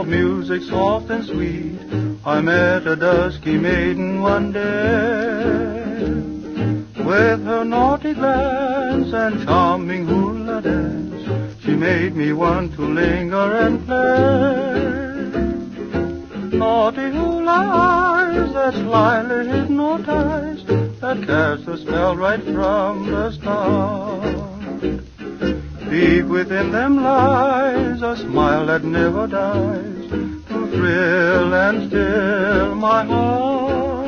Music soft and sweet, I met a dusky maiden one day. With her naughty glance and charming hula dance, she made me want to linger and play. Naughty hula eyes that slyly hypnotize, that cast a spell right from the start. Deep within them lies a smile that never dies, to thrill and still my heart.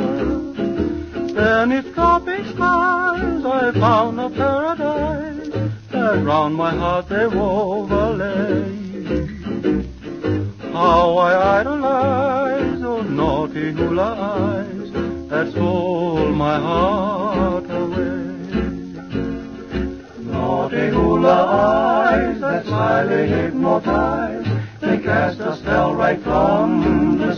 Beneath tropic skies I found a paradise, that round my heart they wove a lace. How I idolize those naughty hula eyes that stole my heart away. Naughty hula eyes that slyly hypnotize, they cast a spell right from the